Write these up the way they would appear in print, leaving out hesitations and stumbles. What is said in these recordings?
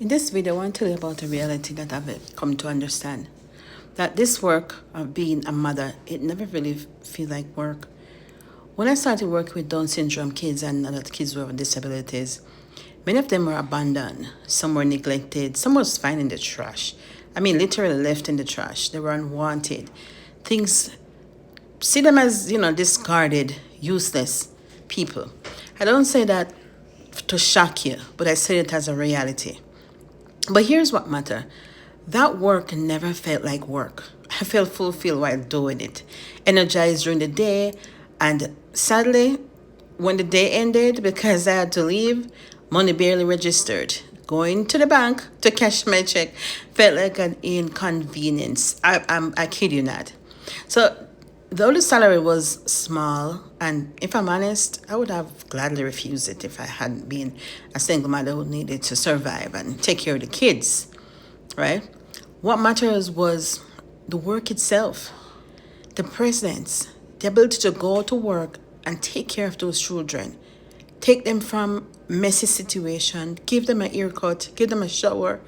In this video, I want to tell you about a reality that I've come to understand. That this work of being a mother, it never really feel like work. When I started working with Down syndrome kids and other kids with disabilities, many of them were abandoned, some were neglected, some was found in the trash. I mean, literally left in the trash. They were unwanted. Things, see them as, discarded, useless people. I don't say that to shock you, but I say it as a reality. But here's what matter. That work never felt like work. I felt fulfilled while doing it, energized during the day, and sadly, when the day ended because I had to leave, money barely registered. Going to the bank to cash my check felt like an inconvenience. I kid you not. So though the salary was small, and if I'm honest, I would have gladly refused it if I hadn't been a single mother who needed to survive and take care of the kids, right? What matters was the work itself, the presence, the ability to go to work and take care of those children, take them from messy situation, give them an haircut, give them a shower,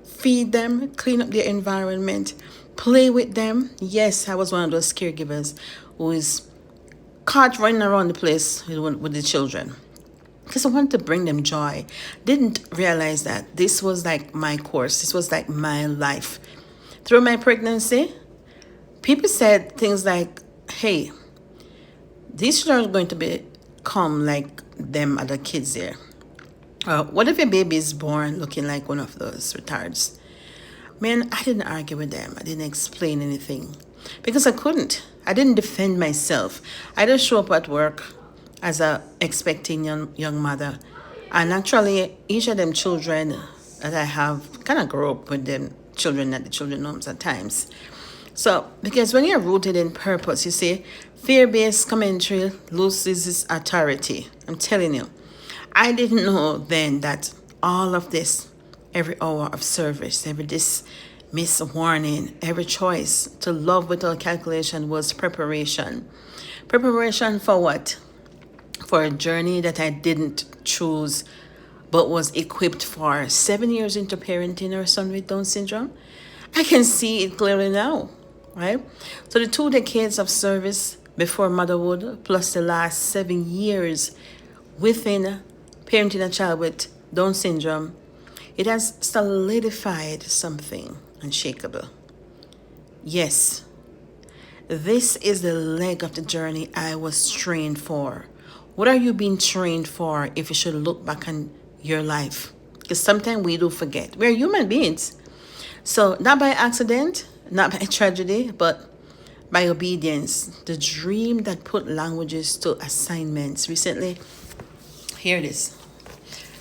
feed them, clean up their environment, play with them. Yes, I was one of those caregivers who is caught running around the place with the children because I wanted to bring them joy. Didn't realize that this was like my course. This was like my life. Through my pregnancy, people said things like, hey, these children are going to become like them other kids there. What if your baby is born looking like one of those retards? Man, I didn't argue with them. I didn't explain anything because I couldn't. I didn't defend myself. I just show up at work as a expecting young mother. And actually, each of them children that I have kind of grew up with them children at the children's homes at times. So, because when you're rooted in purpose, you see, fear-based commentary loses its authority. I'm telling you. I didn't know then that all of this, every hour of service, every dismiss warning, every choice to love without calculation was preparation. Preparation for what? For a journey that I didn't choose but was equipped for. 7 years into parenting our son with Down syndrome, I can see it clearly now, right? So the 2 decades of service before motherhood plus the last 7 years within parenting a child with Down syndrome, it has solidified something unshakable. Yes, this is the leg of the journey I was trained for. What are you being trained for if you should look back on your life? Because sometimes we do forget. We're human beings. So not by accident, not by tragedy, but by obedience. The dream that put languages to assignments. Recently, here it is.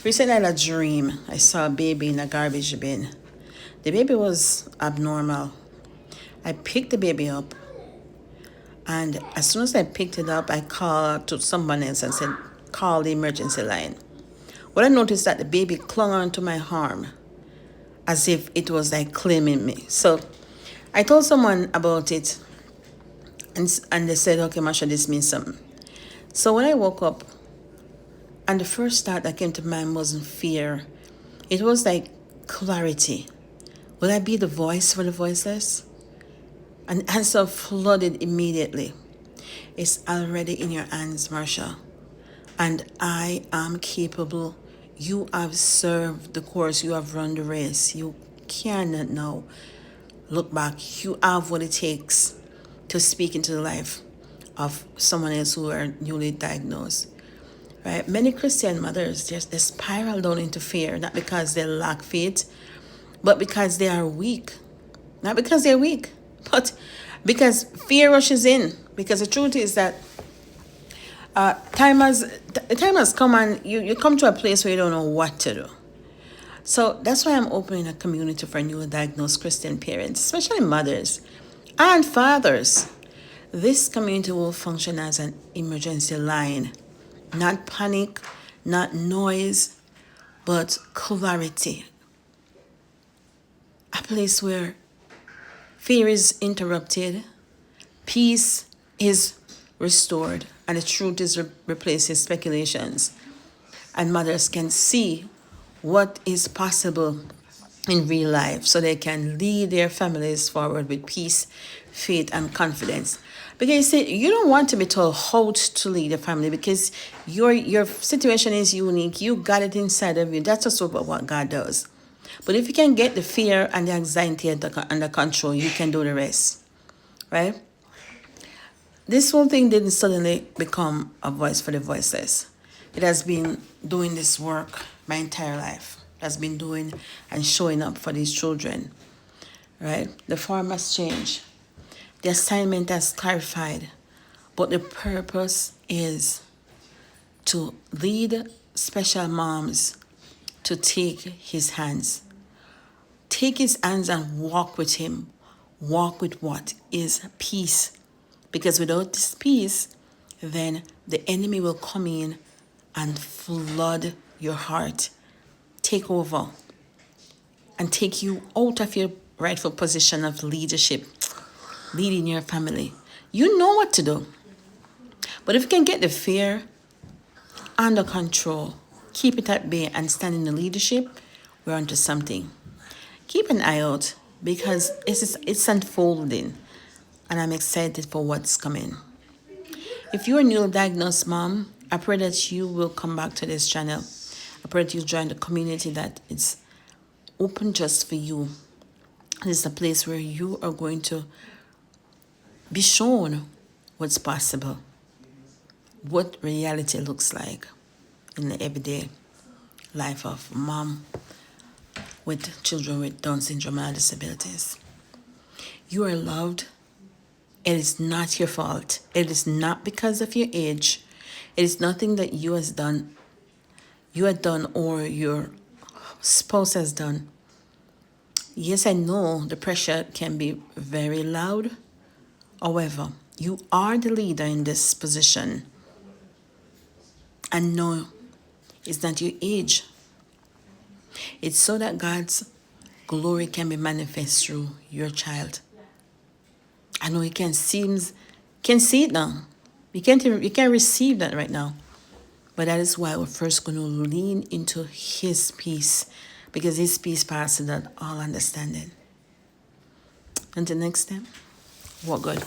Recently I had a dream. I saw a baby in a garbage bin. The baby was abnormal. I picked the baby up, and as soon as I picked it up, I called to someone else and said, call the emergency line. What I noticed that the baby clung onto my arm as if it was like claiming me. So I told someone about it, and they said, okay, Marsha, this means something. So when I woke up, and the first thought that came to mind wasn't fear. It was like clarity. Will I be the voice for the voiceless? An answer flooded immediately. It's already in your hands, Marsha. And I am capable. You have served the course. You have run the race. You cannot now look back. You have what it takes to speak into the life of someone else who are newly diagnosed. Right? Many Christian mothers, they spiral down into fear, not because they lack faith, but because they are weak. Not because they're weak, but because fear rushes in. Because the truth is that time has come, and you come to a place where you don't know what to do. So that's why I'm opening a community for newly diagnosed Christian parents, especially mothers and fathers. This community will function as an emergency line. Not panic, not noise, but clarity. A place where fear is interrupted, peace is restored, and the truth is replaces speculations. And mothers can see what is possible in real life so they can lead their families forward with peace, faith, and confidence. Because you see, you don't want to be told how to lead a family because your situation is unique. You got it inside of you. That's just what God does. But if you can get the fear and the anxiety under control, you can do the rest, right? This whole thing didn't suddenly become a voice for the voiceless. It has been doing this work my entire life. It has been doing and showing up for these children, right? The form has changed. The assignment has clarified. But the purpose is to lead special moms to take his hands. Take his hands and walk with him. Walk with what is peace. Because without this peace, then the enemy will come in and flood your heart, take over, and take you out of your rightful position of leadership, leading your family. You know what to do. But if you can get the fear under control, keep it at bay, and stand in the leadership, we're onto something. Keep an eye out because it's unfolding, and I'm excited for what's coming. If you're a newly diagnosed mom, I pray that you will come back to this channel. I pray that you join the community that is open just for you. This is a place where you are going to be shown what's possible, what reality looks like in the everyday life of mom with children with Down syndrome and disabilities. You are loved. It is not your fault. It is not because of your age. It is nothing that you had done or your spouse has done. Yes, I know the pressure can be very loud. However, you are the leader in this position. And no, it's not your age. It's so that God's glory can be manifest through your child. I know you can see it now. You can't receive that right now. But that is why we're first going to lean into his peace, because his peace passes that all understanding. Until next time, walk good.